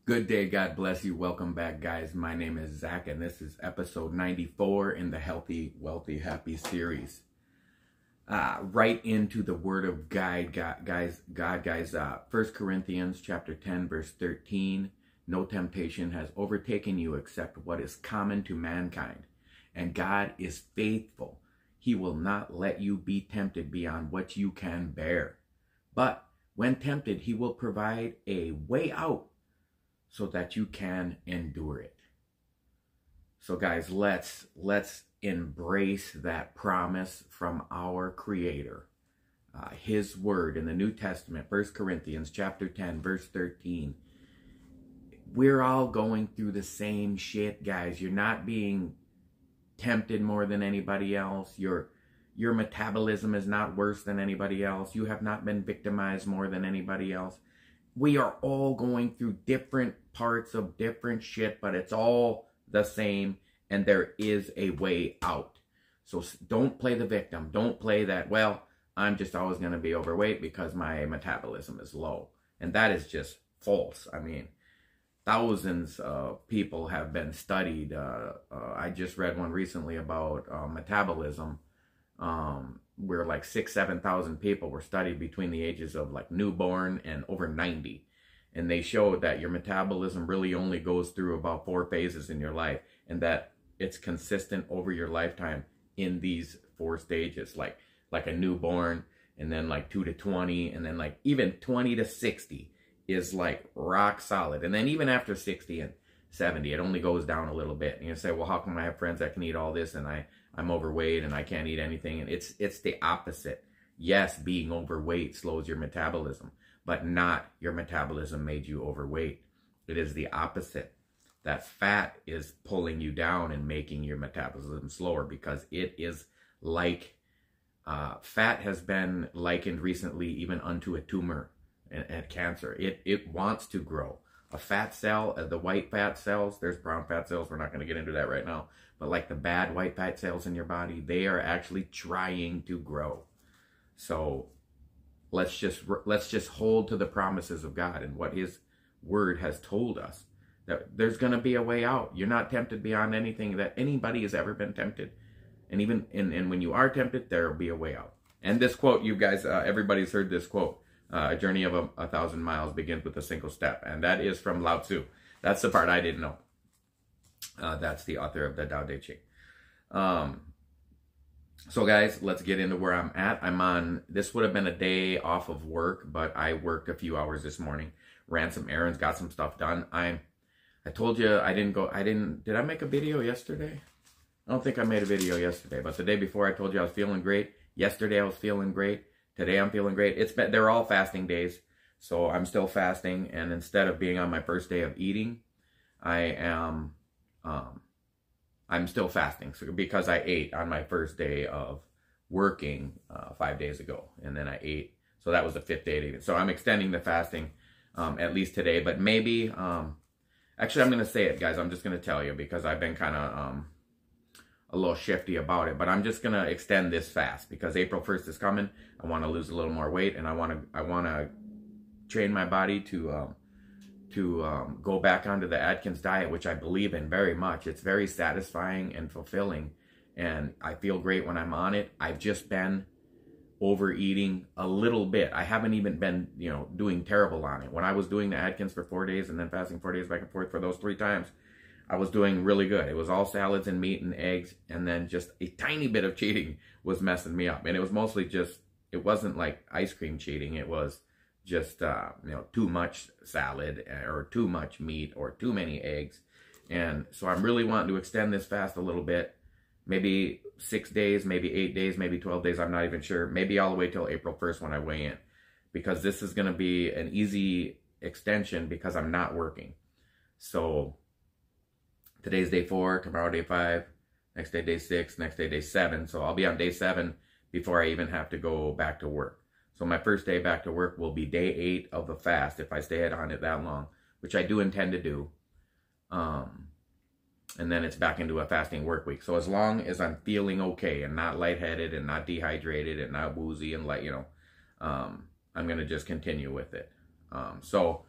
Good day, God bless you. Welcome back, guys. My name is Zach, and this is episode 94 in the Healthy, Wealthy, Happy series. Right into the Word of God, guys. 1 Corinthians chapter 10, verse 13. No temptation has overtaken you except what is common to mankind, and God is faithful. He will not let you be tempted beyond what you can bear. But when tempted, He will provide a way out so that you can endure it. So guys, let's embrace that promise from our Creator. His word in the New Testament, 1 Corinthians chapter 10, verse 13. We're all going through the same shit, guys. You're not being tempted more than anybody else. Your metabolism is not worse than anybody else. You have not been victimized more than anybody else. We are all going through different parts of different shit, but it's all the same, and there is a way out. So don't play the victim. Don't play that, well, I'm just always going to be overweight because my metabolism is low. And that is just false. I mean, thousands of people have been studied. I just read one recently about metabolism. Where like 7,000 people were studied between the ages of like newborn and over 90. And they showed that your metabolism really only goes through about 4 phases in your life, and that it's consistent over your lifetime in these 4 stages, like a newborn, and then like 2 to 20, and then like even 20 to 60 is like rock solid. And then even after 60 and 70, it only goes down a little bit. And you say, well, how come I have friends that can eat all this and I'm overweight and I can't eat anything? And it's the opposite. Yes, being overweight slows your metabolism, but not your metabolism made you overweight. It is the opposite. That fat is pulling you down and making your metabolism slower, because it is like, fat has been likened recently even unto a tumor and cancer. It wants to grow. A fat cell, the white fat cells, there's brown fat cells, we're not going to get into that right now, but like the bad white fat cells in your body, they are actually trying to grow. So let's just hold to the promises of God and what His word has told us, that there's going to be a way out. You're not tempted beyond anything that anybody has ever been tempted. And even and when you are tempted, there will be a way out. And this quote, you guys, everybody's heard this quote. A journey of 1,000 miles begins with a single step. And that is from Lao Tzu. That's the part I didn't know. That's the author of the Tao Te Ching. So guys, let's get into where I'm at. This would have been a day off of work, but I worked a few hours this morning. Ran some errands, got some stuff done. I told you did I make a video yesterday? I don't think I made a video yesterday, but the day before I told you I was feeling great. Yesterday I was feeling great. Today I'm feeling great. They're all fasting days, so I'm still fasting. And instead of being on my first day of eating, I'm still fasting. So because I ate on my first day of working 5 days ago, and then I ate, so that was the 5th day of eating. So I'm extending the fasting at least today, but maybe actually I'm gonna say it, guys. I'm just gonna tell you because I've been kind of a little shifty about it, but I'm just gonna extend this fast because April 1st is coming. I want to lose a little more weight, and I want to train my body to go back onto the Atkins diet, which I believe in very much. It's very satisfying and fulfilling, and I feel great when I'm on it. I've just been overeating a little bit. I haven't even been, doing terrible on it. When I was doing the Atkins for 4 days and then fasting 4 days back and forth for those 3 times, I was doing really good. It was all salads and meat and eggs, and then just a tiny bit of cheating was messing me up. And it was mostly just, it wasn't like ice cream cheating. It was just, too much salad or too much meat or too many eggs. And so I'm really wanting to extend this fast a little bit. Maybe 6 days, maybe 8 days, maybe 12 days. I'm not even sure. Maybe all the way till April 1st when I weigh in, because this is going to be an easy extension because I'm not working. So today's day 4, tomorrow day 5, next day day 6, next day day 7. So I'll be on day 7 before I even have to go back to work. So my first day back to work will be day 8 of the fast if I stay on it that long, which I do intend to do. And then it's back into a fasting work week. So as long as I'm feeling okay and not lightheaded and not dehydrated and not woozy and I'm going to just continue with it. So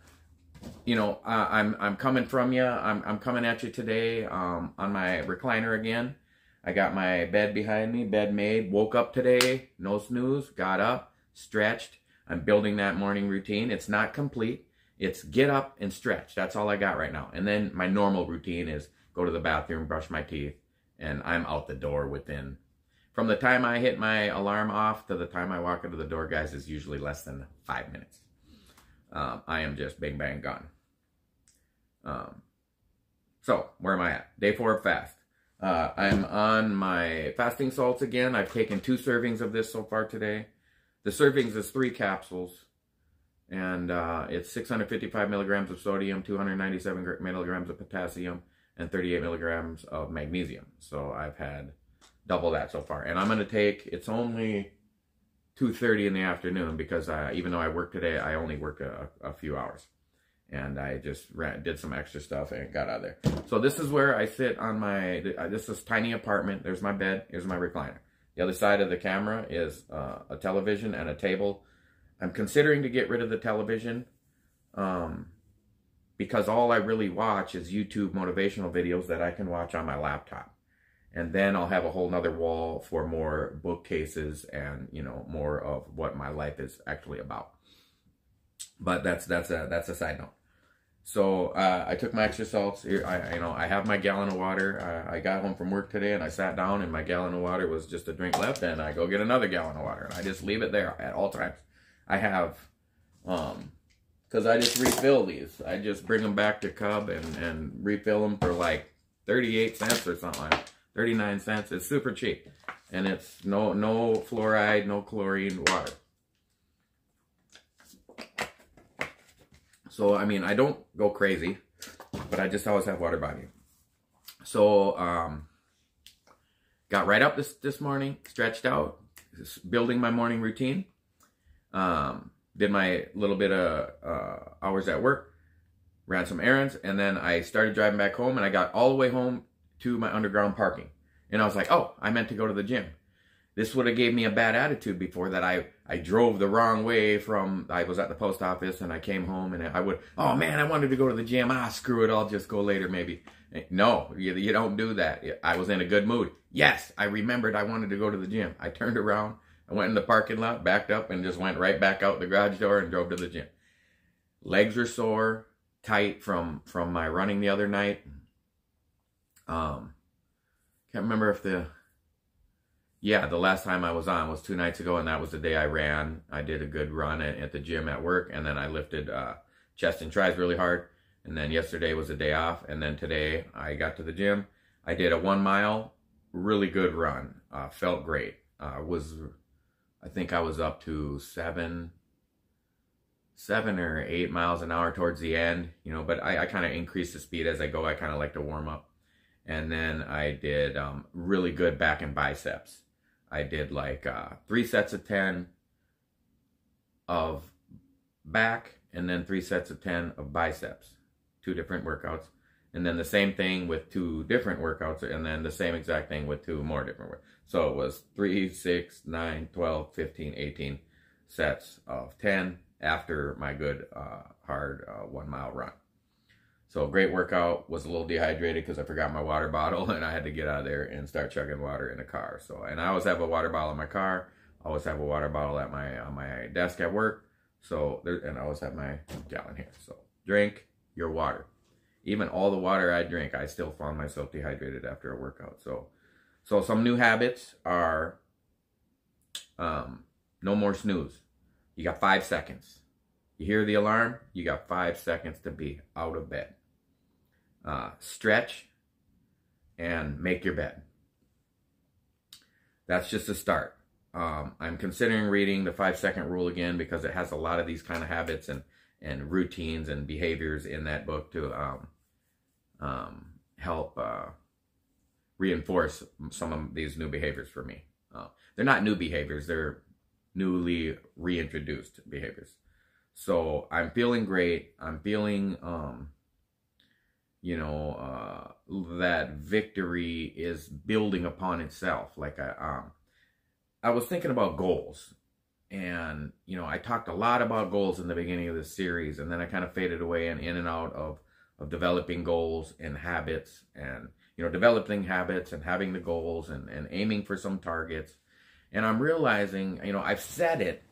I'm coming from you. I'm coming at you today on my recliner again. I got my bed behind me, bed made. Woke up today, no snooze, got up, stretched. I'm building that morning routine. It's not complete. It's get up and stretch. That's all I got right now. And then my normal routine is go to the bathroom, brush my teeth, and I'm out the door within, from the time I hit my alarm off to the time I walk into the door, guys, is usually less than 5 minutes. I am just bing, bang, gone. So where am I at? Day 4 of fast. I'm on my fasting salts again. I've taken 2 servings of this so far today. The servings is 3 capsules, and it's 655 milligrams of sodium, 297 milligrams of potassium, and 38 milligrams of magnesium. So I've had double that so far. And I'm going to take, it's only 2:30 in the afternoon because even though I work today, I only work a few hours. And I just did some extra stuff and got out of there. So this is where I sit on my, this is tiny apartment. There's my bed. Here's my recliner. The other side of the camera is a television and a table. I'm considering to get rid of the television because all I really watch is YouTube motivational videos that I can watch on my laptop. And then I'll have a whole nother wall for more bookcases and, more of what my life is actually about. But that's a side note. So I took my extra salts. Here, I have my gallon of water. I got home from work today and I sat down and my gallon of water was just a drink left, and I go get another gallon of water and I just leave it there at all times. I have, because I just refill these. I just bring them back to Cub and refill them for like 38 cents or something, 39 cents. It's super cheap, and it's no fluoride, no chlorine water. So, I mean, I don't go crazy, but I just always have water by me. So, got right up this morning, stretched out, building my morning routine. Did my little bit of hours at work, ran some errands, and then I started driving back home, and I got all the way home to my underground parking. And I was like, oh, I meant to go to the gym. This would have gave me a bad attitude before, that I drove the wrong way from, I was at the post office and I came home and I would, oh man, I wanted to go to the gym. Screw it, I'll just go later maybe. No, you don't do that. I was in a good mood. Yes, I remembered I wanted to go to the gym. I turned around, I went in the parking lot, backed up, and just went right back out the garage door and drove to the gym. Legs are sore, tight from my running the other night. Can't remember if the last time I was on was 2 nights ago, and that was the day I ran. I did a good run at the gym at work, and then I lifted chest and tries really hard. And then yesterday was a day off, and then today I got to the gym. I did a 1 mile, really good run. Felt great. I think I was up to 7 or 8 miles an hour towards the end, but I kind of increase the speed as I go. I kind of like to warm up. And then I did really good back and biceps. I did like 3 sets of 10 of back, and then 3 sets of 10 of biceps. 2 different workouts. And then the same thing with 2 different workouts, and then the same exact thing with 2 more different workouts. So it was 3, 6, 9, 12, 15, 18 sets of 10 after my good hard 1 mile run. So great workout. Was a little dehydrated because I forgot my water bottle, and I had to get out of there and start chugging water in the car. So, and I always have a water bottle in my car. I always have a water bottle at on my desk at work. So and I always have my gallon here. So drink your water. Even all the water I drink, I still found myself dehydrated after a workout. So some new habits are no more snooze. You got 5 seconds. You hear the alarm, you got 5 seconds to be out of bed. Stretch and make your bed. That's just a start. I'm considering reading the 5-second rule again because it has a lot of these kind of habits and routines and behaviors in that book to help reinforce some of these new behaviors for me. They're not new behaviors, they're newly reintroduced behaviors. So I'm feeling great. I'm feeling, that victory is building upon itself. Like I was thinking about goals. And, you know, I talked a lot about goals in the beginning of this series, and then I kind of faded away and in and out of developing goals and habits, and, you know, developing habits and having the goals and aiming for some targets. And I'm realizing, you know, I've said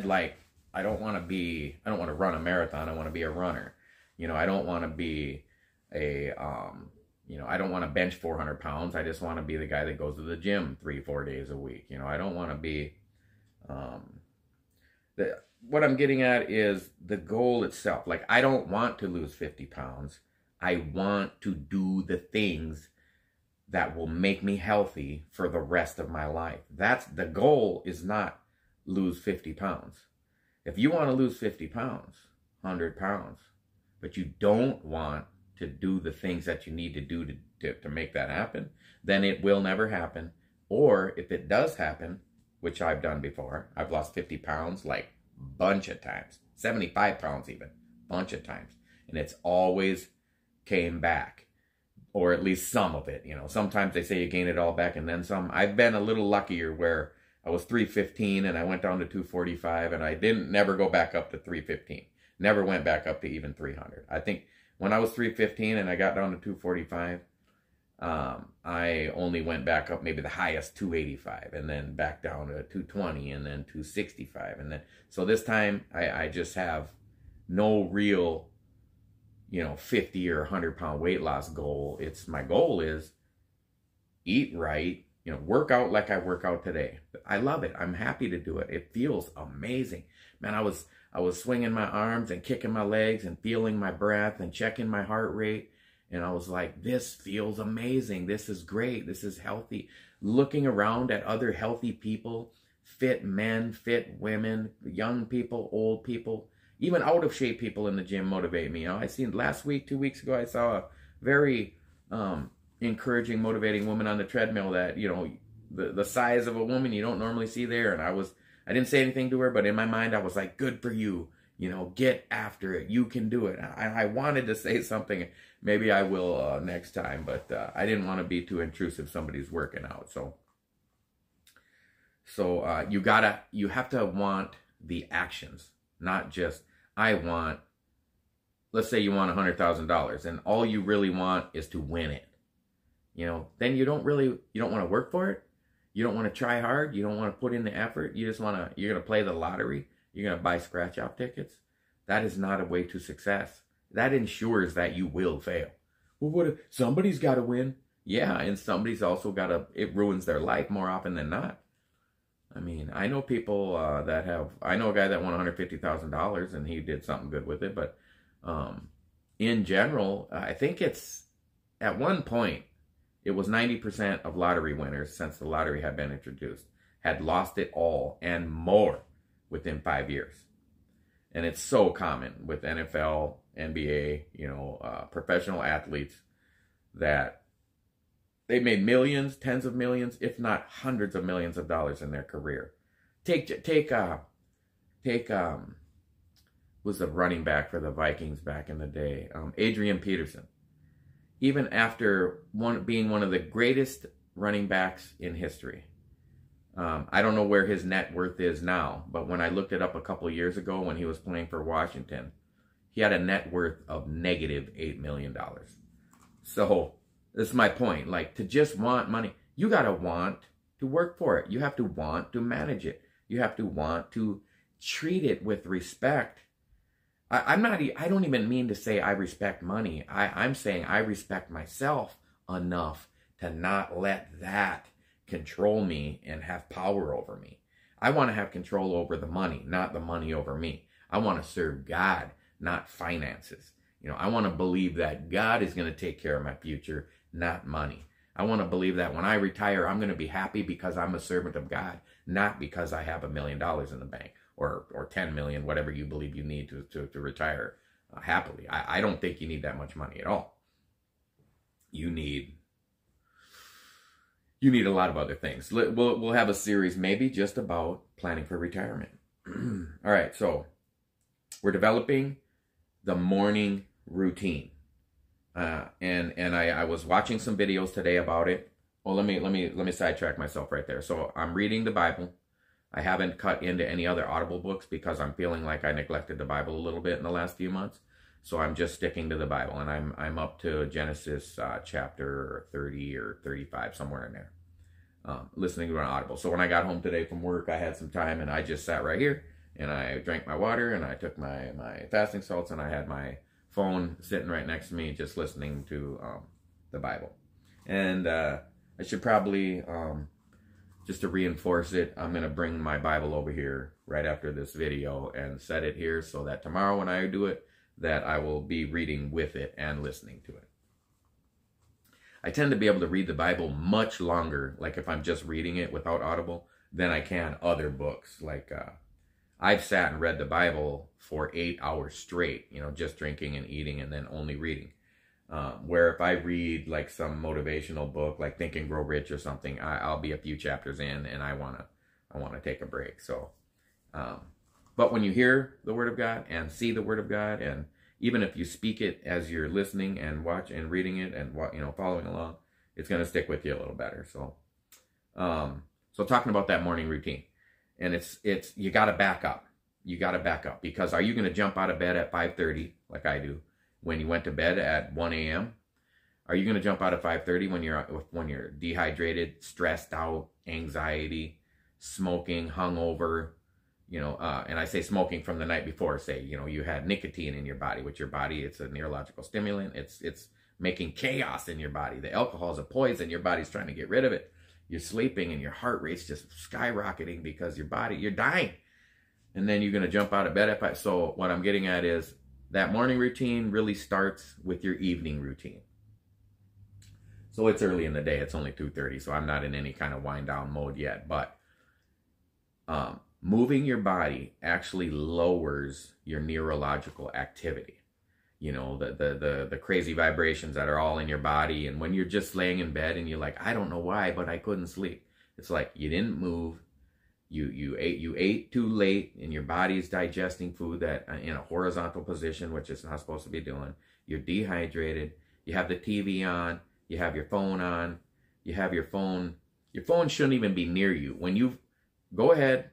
like, I don't want to run a marathon. I want to be a runner. You know, I don't want to be you know, I don't want to bench 400 pounds. I just want to be the guy that goes to the gym 3-4 days a week. You know, I don't want to be, what I'm getting at is the goal itself. Like, I don't want to lose 50 pounds. I want to do the things that will make me healthy for the rest of my life. That's the goal, is not lose 50 pounds. If you want to lose 50 pounds, 100 pounds, but you don't want to do the things that you need to do to make that happen, then it will never happen. Or if it does happen, which I've done before, I've lost 50 pounds like bunch of times, 75 pounds even, bunch of times. And it's always came back, or at least some of it. You know, sometimes they say you gain it all back and then some. I've been a little luckier where I was 315 and I went down to 245, and I never go back up to 315. Never went back up to even 300. I think when I was 315 and I got down to 245, I only went back up maybe the highest 285, and then back down to 220, and then 265. And then, so this time I just have no real, you know, 50 or 100 pound weight loss goal. My goal is eat right, you know, work out like I work out today. I love it. I'm happy to do it. It feels amazing. Man, I was swinging my arms and kicking my legs and feeling my breath and checking my heart rate. And I was like, this feels amazing. This is great. This is healthy. Looking around at other healthy people, fit men, fit women, young people, old people, even out of shape people in the gym motivate me. You know, I seen last week, 2 weeks ago, I saw a very encouraging, motivating woman on the treadmill that, you know, the size of a woman you don't normally see there. And I didn't say anything to her, but in my mind, I was like, good for you. You know, get after it. You can do it. I wanted to say something. Maybe I will next time, but I didn't want to be too intrusive. Somebody's working out. So you have to want the actions, not just, let's say you want $100,000 and all you really want is to win it. You know, then you don't want to work for it. You don't want to try hard. You don't want to put in the effort. You just you're going to play the lottery. You're going to buy scratch-off tickets. That is not a way to success. That ensures that you will fail. Well, somebody's got to win. Yeah, and somebody's also it ruins their life more often than not. I mean, I know people I know a guy that won $150,000 and he did something good with it. But in general, I think at one point, it was 90% of lottery winners since the lottery had been introduced had lost it all and more within 5 years. And it's so common with NFL, NBA, you know, professional athletes that they made millions, tens of millions, if not hundreds of millions of dollars in their career. Take was the running back for the Vikings back in the day, Adrian Peterson. Even after being one of the greatest running backs in history. I don't know where his net worth is now, but when I looked it up a couple of years ago when he was playing for Washington, he had a net worth of negative $8 million. So this is my point. Like, to just want money, you got to want to work for it. You have to want to manage it. You have to want to treat it with respect. I don't even mean to say I respect money. I'm saying I respect myself enough to not let that control me and have power over me. I want to have control over the money, not the money over me. I want to serve God, not finances. You know, I want to believe that God is going to take care of my future, not money. I want to believe that when I retire, I'm going to be happy because I'm a servant of God, not because I have $1 million in the bank or 10 million, whatever you believe you need to retire happily. I don't think you need that much money at all. You need a lot of other things. We'll have a series maybe just about planning for retirement. All right, so we're developing the morning routine. And I was watching some videos today about it. Well, let me sidetrack myself right there. So I'm reading the Bible. I haven't cut into any other Audible books because I'm feeling like I neglected the Bible a little bit in the last few months. So I'm just sticking to the Bible, and I'm up to Genesis chapter 30 or 35, somewhere in there, listening to an Audible. So when I got home today from work, I had some time, and I just sat right here, and I drank my water, and I took my fasting salts, and I had my phone sitting right next to me, just listening to the Bible. And I should probably, just to reinforce it, I'm going to bring my Bible over here right after this video and set it here so that tomorrow when I do it, that I will be reading with it and listening to it. I tend to be able to read the Bible much longer, like if I'm just reading it without Audible, than I can other books. Like I've sat and read the Bible for 8 hours straight, you know, just drinking and eating and then only reading. Where if I read like some motivational book, like Think and Grow Rich or something, I'll be a few chapters in and I wanna take a break. So, but when you hear the Word of God and see the Word of God, and even if you speak it as you're listening and watch and reading it and following along, it's gonna stick with you a little better. So, so talking about that morning routine, and it's you gotta back up. You gotta back up, because are you gonna jump out of bed at 5:30 like I do when you went to bed at 1 a.m.? Are you gonna jump out at 5:30 when you're dehydrated, stressed out, anxiety, smoking, hungover? And I say smoking from the night before. Say, you had nicotine in your body, which your body, it's a neurological stimulant. It's making chaos in your body. The alcohol is a poison. Your body's trying to get rid of it. You're sleeping and your heart rate's just skyrocketing because you're dying. And then you're going to jump out of bed at 5. So what I'm getting at is that morning routine really starts with your evening routine. So it's early in the day. It's only 2:30. So I'm not in any kind of wind down mode yet. But moving your body actually lowers your neurological activity. The crazy vibrations that are all in your body. And when you're just laying in bed and you're like, I don't know why, but I couldn't sleep. It's like you didn't move. You ate too late, and your body's digesting food that in a horizontal position, which it's not supposed to be doing. You're dehydrated. You have the TV on. You have your phone on. You have your phone. Your phone shouldn't even be near you. When you go ahead,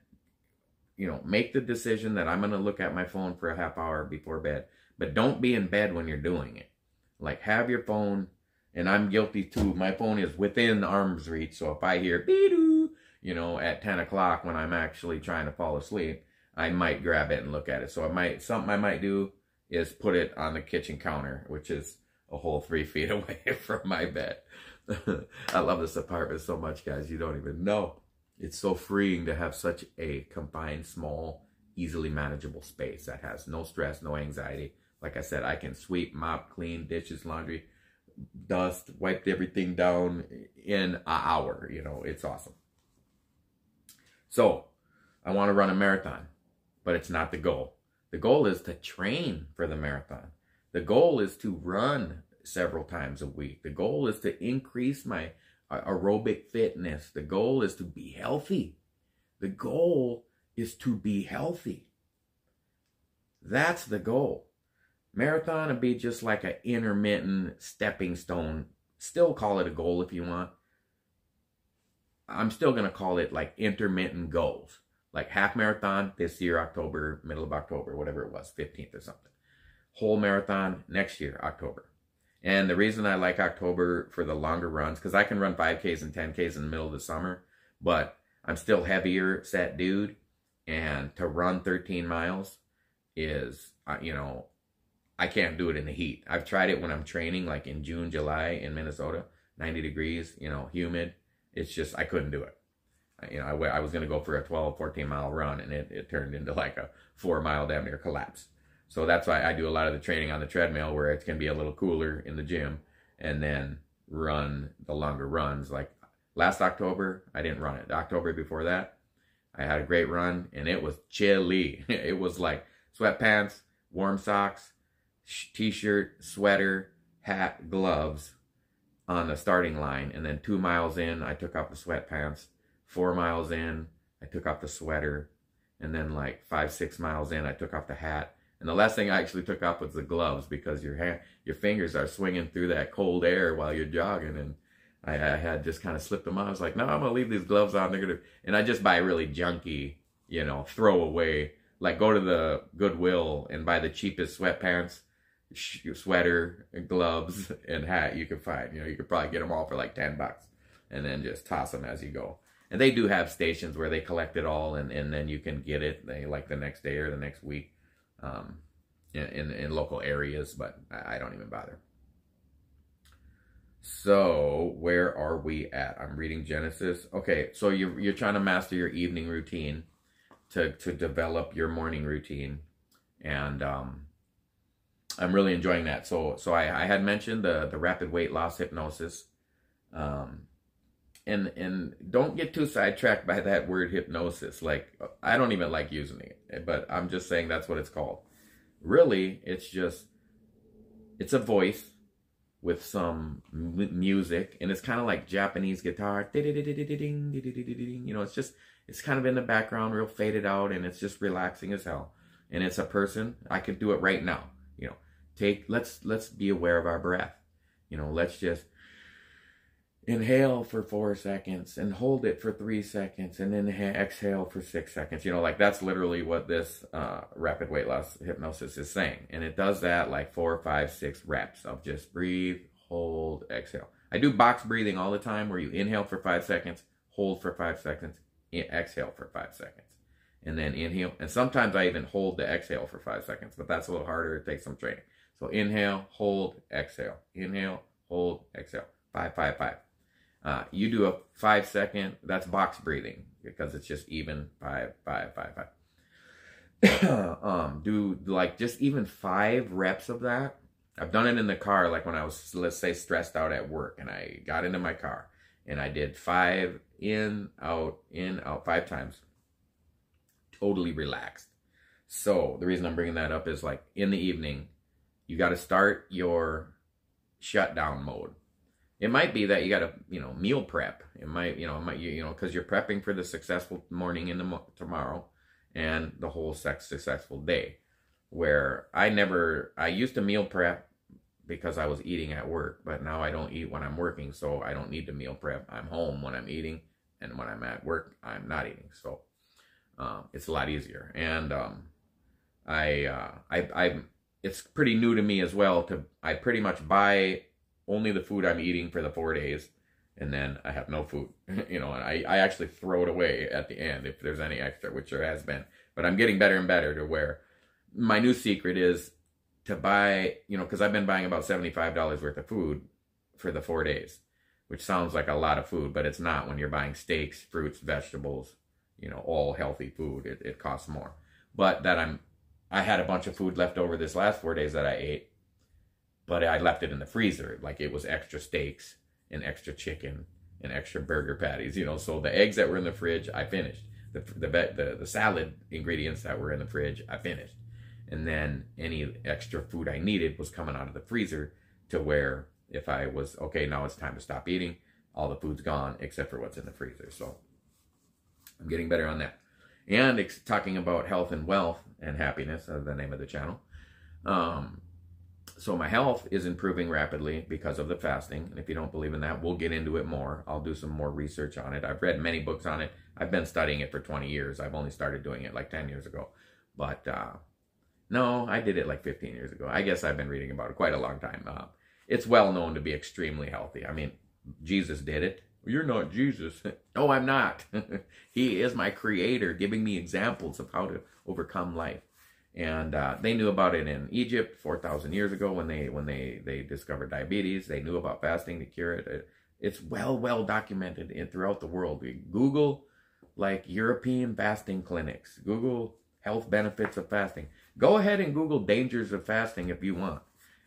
make the decision that I'm going to look at my phone for a half hour before bed. But don't be in bed when you're doing it. Like, have your phone, and I'm guilty too. My phone is within arm's reach. So if I hear be-doo, at 10 o'clock when I'm actually trying to fall asleep, I might grab it and look at it. So something I might do is put it on the kitchen counter, which is a whole 3 feet away from my bed. I love this apartment so much, guys. You don't even know. It's so freeing to have such a confined, small, easily manageable space that has no stress, no anxiety. Like I said, I can sweep, mop, clean, dishes, laundry, dust, wipe everything down in an hour. It's awesome. So I want to run a marathon, but it's not the goal. The goal is to train for the marathon. The goal is to run several times a week. The goal is to increase my aerobic fitness. The goal is to be healthy. The goal is to be healthy. That's the goal. Marathon would be just like an intermittent stepping stone. Still call it a goal if you want. I'm still going to call it like intermittent goals. Like half marathon this year, October, middle of October, whatever it was, 15th or something. Whole marathon next year, October. And the reason I like October for the longer runs, because I can run 5Ks and 10Ks in the middle of the summer, but I'm still heavier set dude. And to run 13 miles is, I can't do it in the heat. I've tried it when I'm training, like in June, July in Minnesota, 90 degrees, humid. It's just, I couldn't do it. I was going to go for a 12, 14 mile run, and it turned into like a 4 mile damn near collapse. So that's why I do a lot of the training on the treadmill, where it can be a little cooler in the gym, and then run the longer runs. Like last October, I didn't run it. The October before that, I had a great run, and it was chilly. It was like sweatpants, warm socks, t-shirt, sweater, hat, gloves on the starting line. And then 2 miles in, I took off the sweatpants. 4 miles in, I took off the sweater. And then like 5, 6 miles in, I took off the hat. And the last thing I actually took off was the gloves, because your fingers are swinging through that cold air while you're jogging. And I had just kind of slipped them on. I was like, no, I'm gonna leave these gloves on. They're gonna, and I just buy really junky, you know, throwaway. Like go to the Goodwill and buy the cheapest sweatpants, sweater, and gloves, and hat you can find. You know, you could probably get them all for like $10, and then just toss them as you go. And they do have stations where they collect it all, and then you can get it like the next day or the next week, in local areas. But I don't even bother. So where are we at? I'm reading Genesis. Okay, so you're trying to master your evening routine to develop your morning routine, and I'm really enjoying that. So I had mentioned the rapid weight loss hypnosis, and don't get too sidetracked by that word hypnosis. Like, I don't even like using it, but I'm just saying that's what it's called. Really, it's a voice with some music, and it's kind of like Japanese guitar. You know, it's kind of in the background, real faded out, and it's just relaxing as hell. And it's a person. I could do it right now. You know, let's be aware of our breath. You know, let's just inhale for 4 seconds and hold it for 3 seconds, and then exhale for 6 seconds. You know, like that's literally what this rapid weight loss hypnosis is saying. And it does that like 4, 5, 6 reps of just breathe, hold, exhale. I do box breathing all the time, where you inhale for 5 seconds, hold for 5 seconds, exhale for 5 seconds, and then inhale. And sometimes I even hold the exhale for 5 seconds, but that's a little harder. It takes some training. So inhale, hold, exhale. Inhale, hold, exhale. 5, 5, 5. You do a 5 second, that's box breathing, because it's just even 5, 5, 5, 5. Do like just even 5 reps of that. I've done it in the car, like when I was, let's say, stressed out at work, and I got into my car and I did 5 in, out, 5 times. Totally relaxed. So the reason I'm bringing that up is, like, in the evening, you got to start your shutdown mode. It might be that you got to, meal prep. It might, because you're prepping for the successful morning in tomorrow and the whole successful day. Where I used to meal prep because I was eating at work, but now I don't eat when I'm working, so I don't need to meal prep. I'm home when I'm eating, and when I'm at work, I'm not eating. So it's a lot easier. And it's pretty new to me as well. I pretty much buy only the food I'm eating for the 4 days, and then I have no food, and I actually throw it away at the end if there's any extra, which there has been. But I'm getting better and better to where my new secret is to buy, because I've been buying about $75 worth of food for the 4 days, which sounds like a lot of food, but it's not when you're buying steaks, fruits, vegetables, all healthy food. It costs more. But I had a bunch of food left over this last 4 days that I ate, but I left it in the freezer. Like, it was extra steaks and extra chicken and extra burger patties, so the eggs that were in the fridge, I finished. The salad ingredients that were in the fridge, I finished. And then any extra food I needed was coming out of the freezer, to where if I was, okay, now it's time to stop eating, all the food's gone except for what's in the freezer. So I'm getting better on that. And talking about health and wealth and happiness, the name of the channel. So my health is improving rapidly because of the fasting. And if you don't believe in that, we'll get into it more. I'll do some more research on it. I've read many books on it. I've been studying it for 20 years. I've only started doing it like 10 years ago. But no, I did it like 15 years ago. I guess I've been reading about it quite a long time. It's well known to be extremely healthy. I mean, Jesus did it. You're not Jesus. No, I'm not. He is my creator, giving me examples of how to overcome life. And they knew about it in Egypt 4,000 years ago when they discovered diabetes. They knew about fasting to cure it. It's well documented throughout the world. Google like European fasting clinics. Google health benefits of fasting. Go ahead and Google dangers of fasting if you want,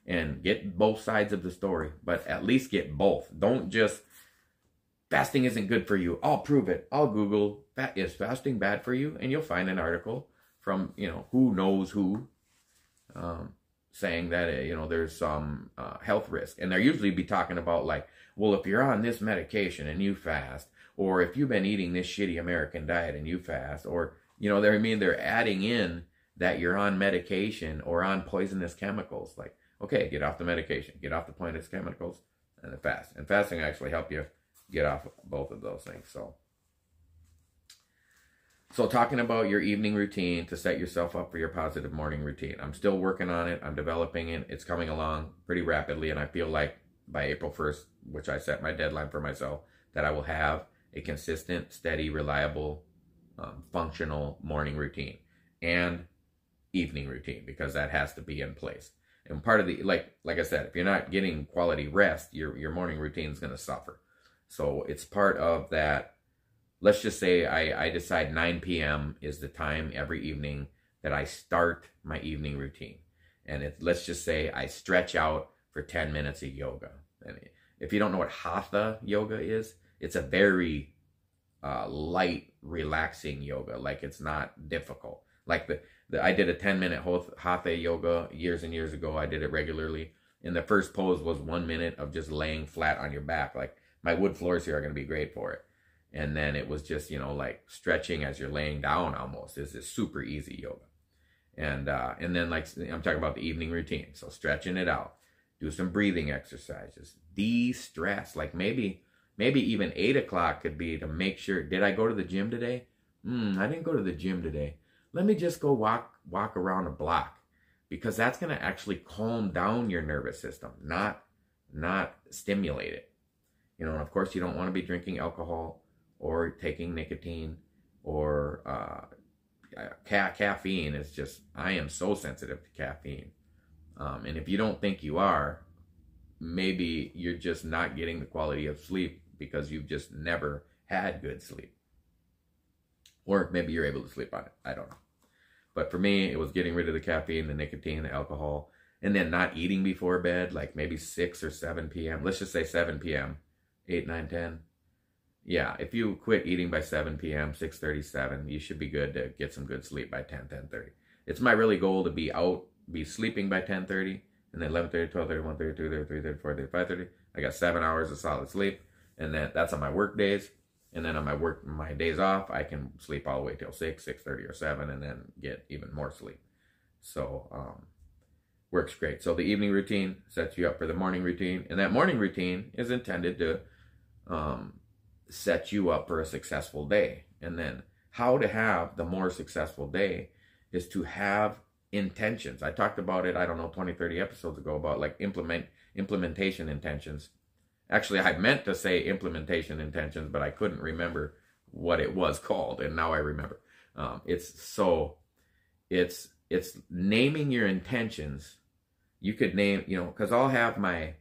and get both sides of the story. But at least get both. Don't just, fasting isn't good for you, I'll prove it. I'll Google, is fasting bad for you? And you'll find an article from, who knows who, saying that, there's some health risk. And they'll usually be talking about, like, well, if you're on this medication and you fast, or if you've been eating this shitty American diet and you fast, or, they're adding in that you're on medication or on poisonous chemicals. Like, okay, get off the medication, get off the poisonous chemicals, and the fast. And fasting actually help you get off both of those things. So talking about your evening routine to set yourself up for your positive morning routine. I'm still working on it. I'm developing it. It's coming along pretty rapidly. And I feel like by April 1st, which I set my deadline for myself, that I will have a consistent, steady, reliable, functional morning routine and evening routine, because that has to be in place. And part of the, like I said, if you're not getting quality rest, your morning routine is going to suffer. So it's part of that. Let's just say I decide 9 p.m. is the time every evening that I start my evening routine. And let's just say I stretch out for 10 minutes of yoga. And if you don't know what Hatha yoga is, it's a very light, relaxing yoga. Like, it's not difficult. Like I did a 10-minute Hatha yoga years and years ago. I did it regularly. And the first pose was 1 minute of just laying flat on your back. Like, my wood floors here are going to be great for it. And then it was just, like stretching as you're laying down almost. It's just super easy yoga. And then, like, I'm talking about the evening routine. So stretching it out. Do some breathing exercises. De-stress. Like maybe even 8 o'clock could be to make sure, did I go to the gym today? I didn't go to the gym today. Let me just go walk around a block. Because that's going to actually calm down your nervous system, not stimulate it. And of course, you don't want to be drinking alcohol or taking nicotine or caffeine. Is just, I am so sensitive to caffeine. And if you don't think you are, maybe you're just not getting the quality of sleep because you've just never had good sleep. Or maybe you're able to sleep on it. I don't know. But for me, it was getting rid of the caffeine, the nicotine, the alcohol, and then not eating before bed, like maybe 6 or 7 p.m. Let's just say 7 p.m., 8, 9, 10. Yeah, if you quit eating by 7 p.m., 6:30, 7, you should be good to get some good sleep by 10, 10:30. It's my really goal to be sleeping by 10:30, and then 11:30, 12:30, 1:30, 2:30, 3:30, 4:30, 5:30. I got 7 hours of solid sleep, and then that's on my work days. And then on my days off, I can sleep all the way till 6, 6:30, or 7, and then get even more sleep. So, works great. So the evening routine sets you up for the morning routine, and that morning routine is intended to set you up for a successful day. And then how to have the more successful day is to have intentions. I talked about it, 20, 30 episodes ago about like implementation intentions. Actually, I meant to say implementation intentions, but I couldn't remember what it was called, and now I remember. It's naming your intentions. You could name, because I'll have my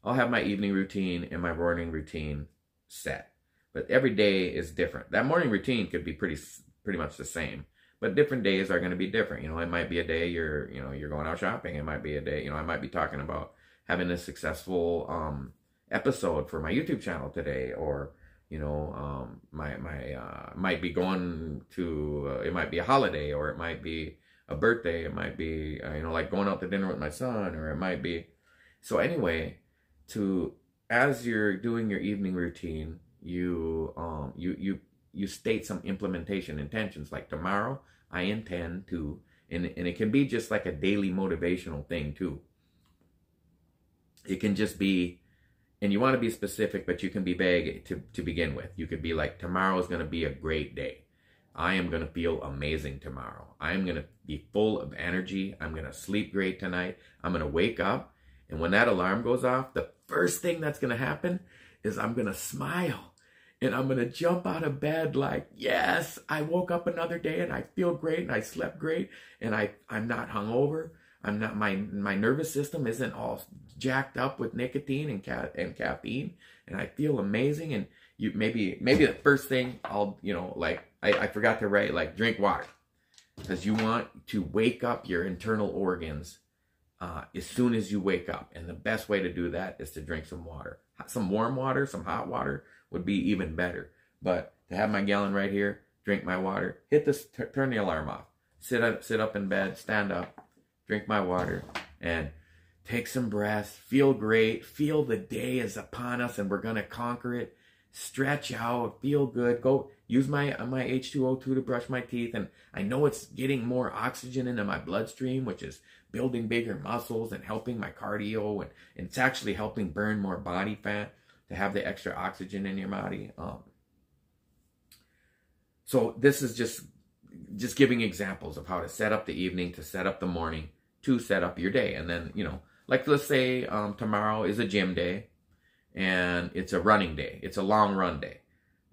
evening routine and my morning routine set, but every day is different. That morning routine could be pretty much the same, but different days are going to be different. It might be a day you're going out shopping. It might be a day, I might be talking about having a successful episode for my YouTube channel today, or might be going to it might be a holiday, or it might be a birthday, it might be like going out to dinner with my son, or it might be. So anyway, as you're doing your evening routine, you state some implementation intentions, like tomorrow I intend to, and it can be just like a daily motivational thing too. It can just be, and you want to be specific, but you can be vague to begin with. You could be like, tomorrow is going to be a great day. I am going to feel amazing tomorrow. I'm going to be full of energy. I'm going to sleep great tonight. I'm going to wake up, and when that alarm goes off, the first thing that's going to happen is I'm going to smile. And I'm going to jump out of bed like, yes, I woke up another day and I feel great and I slept great and I'm not hungover. I'm not, my nervous system isn't all jacked up with nicotine and caffeine, and I feel amazing. And maybe the first thing I'll, I forgot to write, like, drink water, because you want to wake up your internal organs as soon as you wake up. And the best way to do that is to drink some water. Some warm water, some hot water would be even better. But to have my gallon right here, drink my water, hit this, turn the alarm off, sit up in bed, stand up, drink my water, and take some breaths, feel great, feel the day is upon us and we're going to conquer it. Stretch out, feel good. use my H2O2 to brush my teeth, and I know it's getting more oxygen into my bloodstream, which is building bigger muscles and helping my cardio, and it's actually helping burn more body fat to have the extra oxygen in your body. So this is just giving examples of how to set up the evening, to set up the morning, to set up your day. And then, you know, like let's say tomorrow is a gym day and it's a running day. It's a long run day.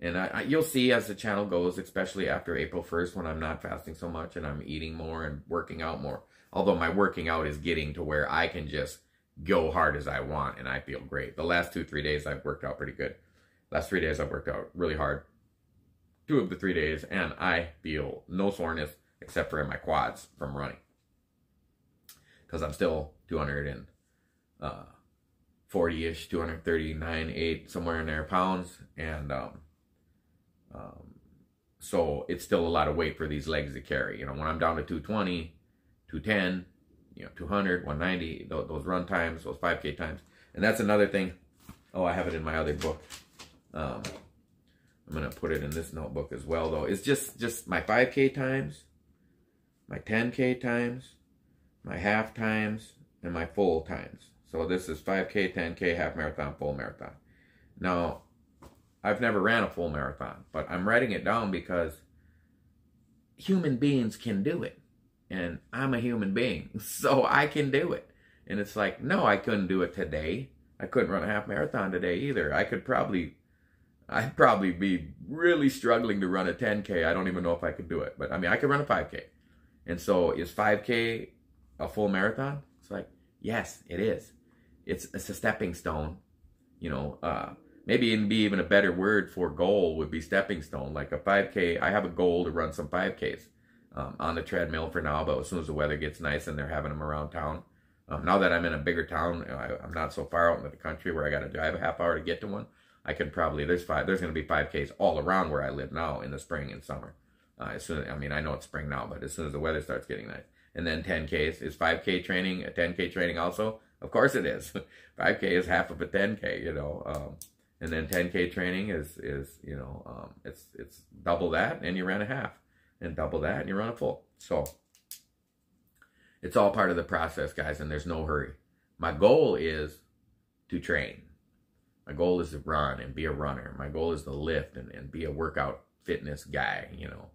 And you'll see as the channel goes, especially after April 1st when I'm not fasting so much and I'm eating more and working out more. Although my working out is getting to where I can just go hard as I want and I feel great. The last 2-3 days I've worked out pretty good. Last 3 days I've worked out really hard. 2 of the 3 days, and I feel no soreness except for in my quads from running. Because I'm still 240-ish, 239.8, somewhere in there pounds. And so it's still a lot of weight for these legs to carry. You know, when I'm down to 220, 210, you know, 200, 190, those run times, those 5K times. And that's another thing. Oh, I have it in my other book. I'm going to put it in this notebook as well, though. It's just my 5K times, my 10K times, my half times, and my full times. So this is 5K, 10K, half marathon, full marathon. Now, I've never ran a full marathon, but I'm writing it down because human beings can do it. And I'm a human being, so I can do it. And it's like, no, I couldn't do it today. I couldn't run a half marathon today either. I'd probably be really struggling to run a 10K. I don't even know if I could do it. But I mean, I could run a 5K. And so is 5K a full marathon? It's like, yes, it is. It's a stepping stone. You know, maybe it'd be even a better word for goal would be stepping stone. Like a 5K, I have a goal to run some 5Ks on the treadmill for now. But as soon as the weather gets nice and they're having them around town. Now that I'm in a bigger town, I'm not so far out into the country where I got to drive a half hour to get to one. I could probably, there's going to be 5Ks all around where I live now in the spring and summer. I mean, I know it's spring now, but as soon as the weather starts getting nice. And then 10Ks, is 5K training, a 10K training also? Of course it is. 5K is half of a 10K, you know. And then 10K training is you know, it's double that and you run a half. And double that and you run a full. So, it's all part of the process, guys, and there's no hurry. My goal is to train. My goal is to run and be a runner. My goal is to lift and be a workout fitness guy, you know.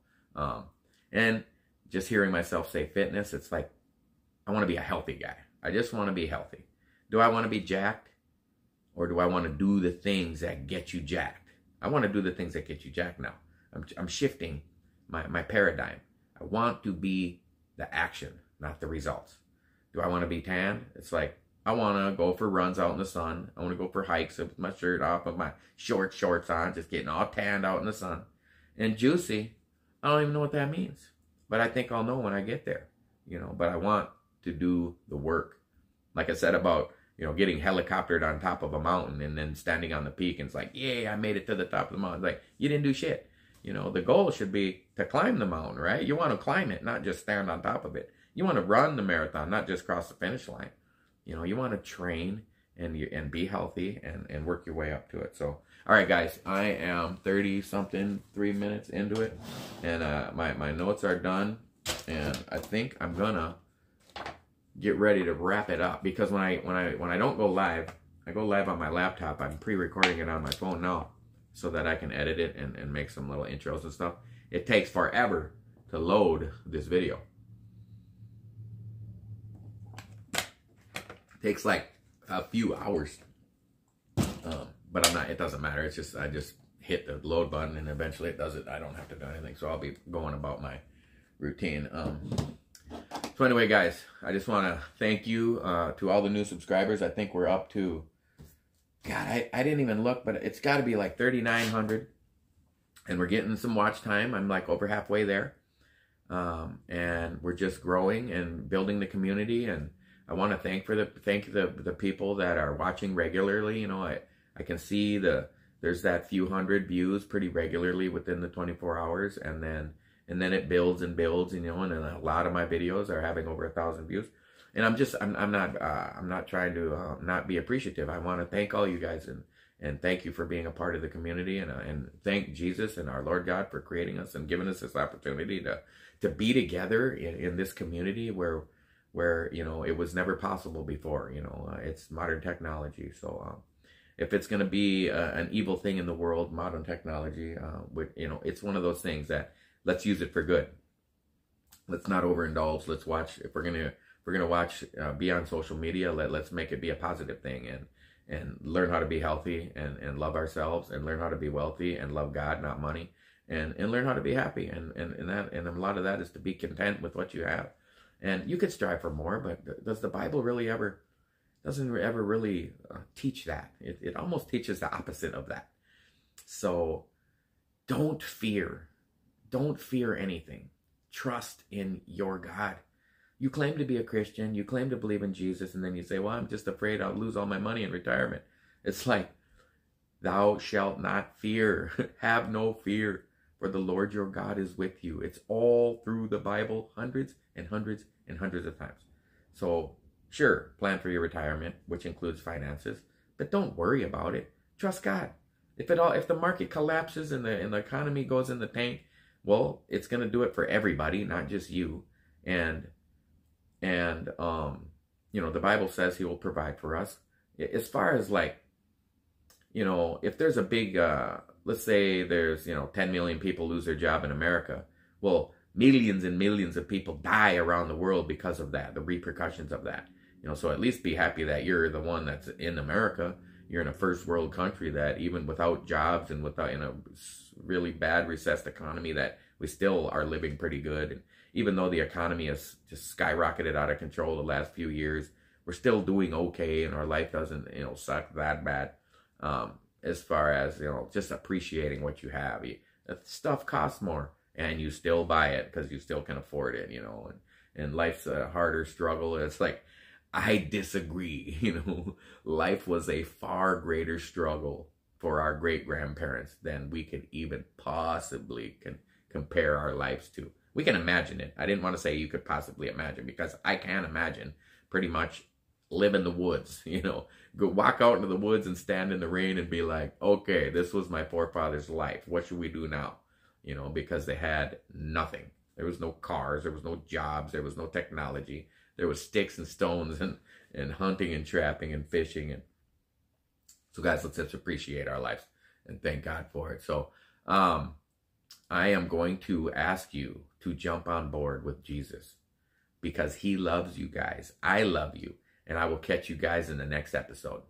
And just hearing myself say fitness, it's like, I want to be a healthy guy. I just want to be healthy. Do I want to be jacked? Or do I want to do the things that get you jacked? I want to do the things that get you jacked now. I'm shifting my paradigm. I want to be the action, not the results. Do I want to be tanned? It's like, I want to go for runs out in the sun. I want to go for hikes with my shirt off, with my shorts on, just getting all tanned out in the sun. And juicy, I don't even know what that means. But I think I'll know when I get there, you know. But I want to do the work. Like I said about, you know, getting helicoptered on top of a mountain and then standing on the peak and it's like, yeah, I made it to the top of the mountain. It's like, you didn't do shit. You know, the goal should be to climb the mountain, right? You want to climb it, not just stand on top of it. You want to run the marathon, not just cross the finish line. You know, you want to train and be healthy and work your way up to it. So, all right, guys, I am 30-something, 3 minutes into it. And my notes are done. And I think I'm going to get ready to wrap it up. Because when I don't go live, I go live on my laptop. I'm pre-recording it on my phone now so that I can edit it and make some little intros and stuff. It takes forever to load this video. Takes like a few hours, but it doesn't matter. It's just, I just hit the load button and eventually it does it. I don't have to do anything. So I'll be going about my routine. So anyway, guys, I just want to thank you to all the new subscribers. I think we're up to, God, I didn't even look, but it's got to be like 3,900 and we're getting some watch time. I'm like over halfway there. And we're just growing and building the community, and I want to thank the people that are watching regularly. You know, I can see there's that few hundred views pretty regularly within the 24 hours, and then it builds and builds, you know, and then a lot of my videos are having over 1,000 views. And I'm not trying to not be appreciative. I want to thank all you guys And thank you for being a part of the community, and thank Jesus and our Lord God for creating us and giving us this opportunity to be together in this community where it was never possible before. It's modern technology. So if it's going to be an evil thing in the world, modern technology, it's one of those things that let's use it for good. Let's not overindulge. Let's watch. If we're gonna watch, be on social media, let's make it be a positive thing, and learn how to be healthy and love ourselves, and learn how to be wealthy and love God, not money, and learn how to be happy. And a lot of that is to be content with what you have. And you could strive for more, but does the Bible really doesn't ever really teach that? It almost teaches the opposite of that. So don't fear anything. Trust in your God. You claim to be a Christian, you claim to believe in Jesus, and then you say, well, I'm just afraid I'll lose all my money in retirement. It's like, thou shalt not fear. Have no fear, for the Lord your God is with you. It's all through the Bible, hundreds and hundreds and hundreds of times. So sure, plan for your retirement, which includes finances, but don't worry about it. Trust God. If the market collapses and the economy goes in the tank, well, it's going to do it for everybody, not just you. And the Bible says he will provide for us. As far as if there's a big, let's say there's, 10 million people lose their job in America. Well, millions and millions of people die around the world because of that, the repercussions of that. So at least be happy that you're the one that's in America. You're in a first world country that even without jobs and without in a really bad recessed economy, that we still are living pretty good. And even though the economy has just skyrocketed out of control the last few years, we're still doing okay, and our life doesn't suck that bad. As far as just appreciating what you have. Stuff costs more, and you still buy it because you still can afford it. And life's a harder struggle. It's like, I disagree. Life was a far greater struggle for our great-grandparents than we could even possibly compare our lives to. We can imagine it. I didn't want to say you could possibly imagine, because I can imagine pretty much live in the woods, go walk out into the woods and stand in the rain and be like, okay, this was my forefathers' life. What should we do now? Because they had nothing. There was no cars. There was no jobs. There was no technology. There was sticks and stones and hunting and trapping and fishing. And so guys, let's just appreciate our lives and thank God for it. So I am going to ask you to jump on board with Jesus, because he loves you guys. I love you. And I will catch you guys in the next episode.